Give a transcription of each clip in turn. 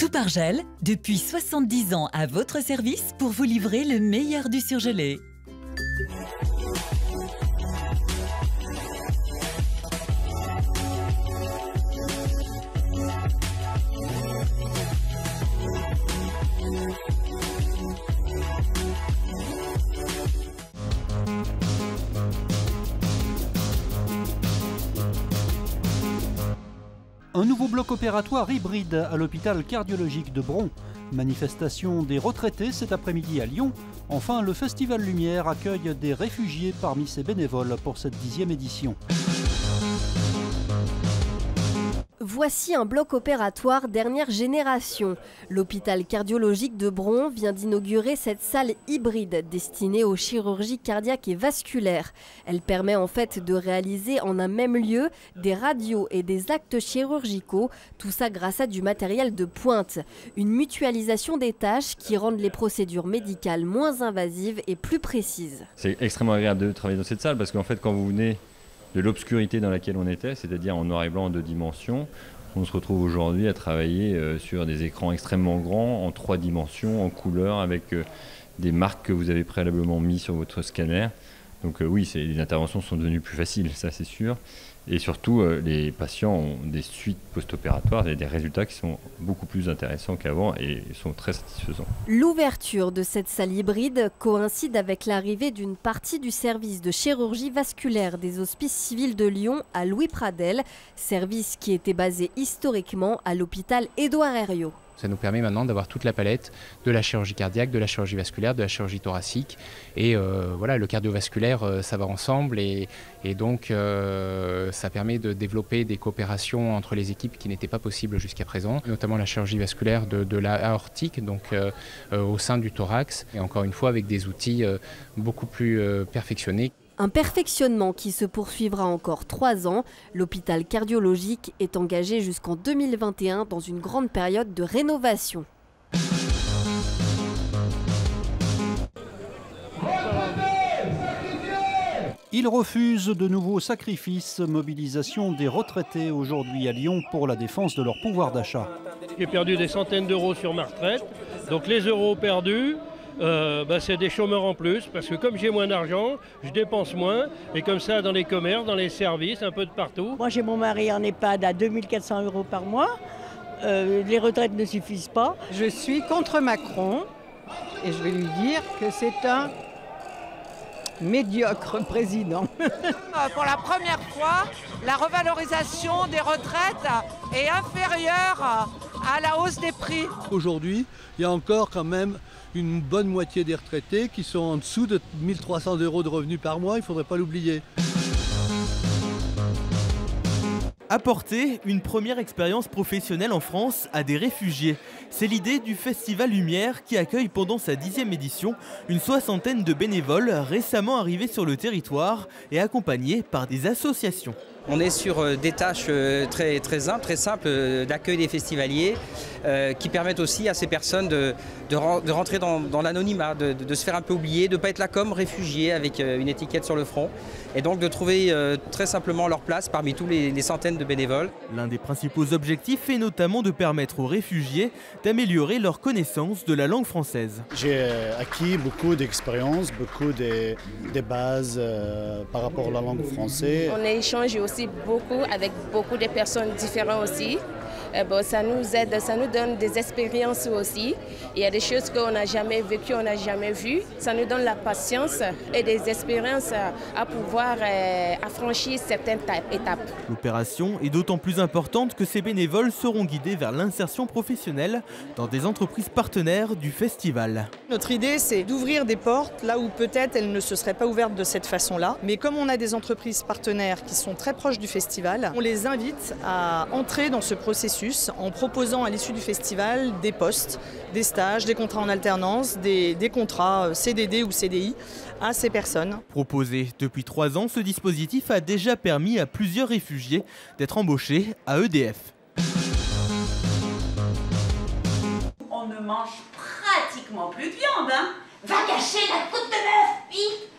Coupargel, depuis 70 ans à votre service pour vous livrer le meilleur du surgelé. Un nouveau bloc opératoire hybride à l'hôpital cardiologique de Bron. Manifestation des retraités cet après-midi à Lyon. Enfin, le Festival Lumière accueille des réfugiés parmi ses bénévoles pour cette 10e édition. Voici un bloc opératoire dernière génération. L'hôpital cardiologique de Bron vient d'inaugurer cette salle hybride destinée aux chirurgies cardiaques et vasculaires. Elle permet en fait de réaliser en un même lieu des radios et des actes chirurgicaux, tout ça grâce à du matériel de pointe. Une mutualisation des tâches qui rendent les procédures médicales moins invasives et plus précises. C'est extrêmement agréable de travailler dans cette salle parce qu'en fait quand vous venez de l'obscurité dans laquelle on était, c'est-à-dire en noir et blanc en 2 dimensions, on se retrouve aujourd'hui à travailler sur des écrans extrêmement grands, en 3 dimensions, en couleur, avec des marques que vous avez préalablement mis sur votre scanner. Donc oui, les interventions sont devenues plus faciles, ça c'est sûr. Et surtout, les patients ont des suites post-opératoires et des résultats qui sont beaucoup plus intéressants qu'avant et sont très satisfaisants. L'ouverture de cette salle hybride coïncide avec l'arrivée d'une partie du service de chirurgie vasculaire des Hospices civils de Lyon à Louis Pradel, service qui était basé historiquement à l'hôpital Édouard Herriot. Ça nous permet maintenant d'avoir toute la palette de la chirurgie cardiaque, de la chirurgie vasculaire, de la chirurgie thoracique. Et voilà, le cardiovasculaire, ça va ensemble. Et donc, ça permet de développer des coopérations entre les équipes qui n'étaient pas possibles jusqu'à présent. Notamment la chirurgie vasculaire de la aortique, donc au sein du thorax. Et encore une fois, avec des outils beaucoup plus perfectionnés. Un perfectionnement qui se poursuivra encore 3 ans. L'hôpital cardiologique est engagé jusqu'en 2021 dans une grande période de rénovation. Il refuse de nouveaux sacrifices. Mobilisation des retraités aujourd'hui à Lyon pour la défense de leur pouvoir d'achat. J'ai perdu des centaines d'euros sur ma retraite, donc les euros perdus, c'est des chômeurs en plus, parce que comme j'ai moins d'argent, je dépense moins, et comme ça dans les commerces, dans les services, un peu de partout. Moi j'ai mon mari en EHPAD à 2400 € par mois, les retraites ne suffisent pas. Je suis contre Macron, et je vais lui dire que c'est un médiocre président. Pour la première fois, la revalorisation des retraites est inférieure à la hausse des prix. Aujourd'hui, il y a encore quand même une bonne moitié des retraités qui sont en dessous de 1 300 € de revenus par mois, il ne faudrait pas l'oublier. Apporter une première expérience professionnelle en France à des réfugiés. C'est l'idée du Festival Lumière qui accueille pendant sa 10e édition une 60aine de bénévoles récemment arrivés sur le territoire et accompagnés par des associations. On est sur des tâches très simples d'accueil des festivaliers qui permettent aussi à ces personnes de rentrer dans l'anonymat, de se faire un peu oublier, de ne pas être là comme réfugiés avec une étiquette sur le front et donc de trouver très simplement leur place parmi tous les centaines de bénévoles. L'un des principaux objectifs est notamment de permettre aux réfugiés d'améliorer leur connaissance de la langue française. J'ai acquis beaucoup d'expérience, beaucoup de bases par rapport à la langue française. On a échangé aussi beaucoup avec beaucoup de personnes différentes aussi. Ça nous aide, ça nous donne des expériences aussi. Il y a des choses qu'on n'a jamais vécues, on n'a jamais vues. Ça nous donne la patience et des expériences à pouvoir affranchir certaines étapes. L'opération est d'autant plus importante que ces bénévoles seront guidés vers l'insertion professionnelle dans des entreprises partenaires du festival. Notre idée, c'est d'ouvrir des portes là où peut-être elles ne se seraient pas ouvertes de cette façon-là. Mais comme on a des entreprises partenaires qui sont très proches du festival, on les invite à entrer dans ce processus en proposant à l'issue du festival des postes, des stages, des contrats en alternance, des contrats CDD ou CDI à ces personnes. Proposé depuis 3 ans, ce dispositif a déjà permis à plusieurs réfugiés d'être embauchés à EDF. On ne mange pratiquement plus de viande, hein. Va cacher la côte de bœuf, vite!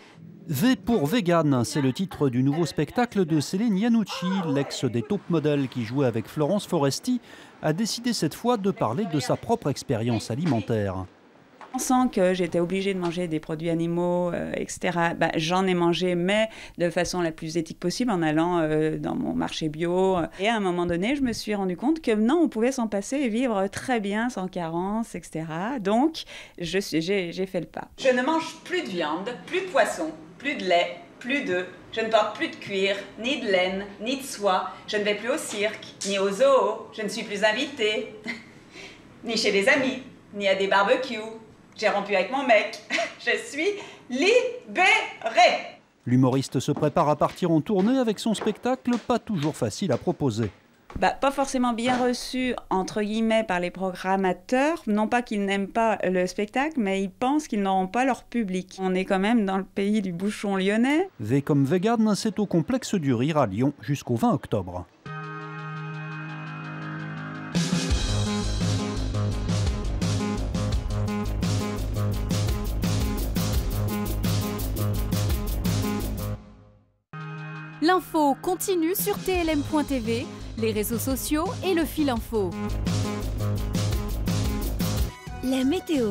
V pour Vegan, c'est le titre du nouveau spectacle de Céline Iannucci, l'ex des top modèles qui jouait avec Florence Foresti, a décidé cette fois de parler de sa propre expérience alimentaire. Pensant que j'étais obligée de manger des produits animaux, etc., j'en ai mangé, mais de façon la plus éthique possible, en allant dans mon marché bio. Et à un moment donné, je me suis rendu compte que non, on pouvait s'en passer et vivre très bien, sans carence, etc. Donc, j'ai fait le pas. Je ne mange plus de viande, plus de poisson, plus de lait, plus d'œufs. Je ne porte plus de cuir, ni de laine, ni de soie. Je ne vais plus au cirque, ni au zoo. Je ne suis plus invitée, ni chez des amis, ni à des barbecues. J'ai rompu avec mon mec. Je suis libérée. L'humoriste se prépare à partir en tournée avec son spectacle, pas toujours facile à proposer. Pas forcément bien reçu, entre guillemets, par les programmateurs. Non pas qu'ils n'aiment pas le spectacle, mais ils pensent qu'ils n'auront pas leur public. On est quand même dans le pays du bouchon lyonnais. V comme Vegan, c'est au Complexe du Rire à Lyon jusqu'au 20 octobre. L'info continue sur TLM.tv, les réseaux sociaux et le fil info. La météo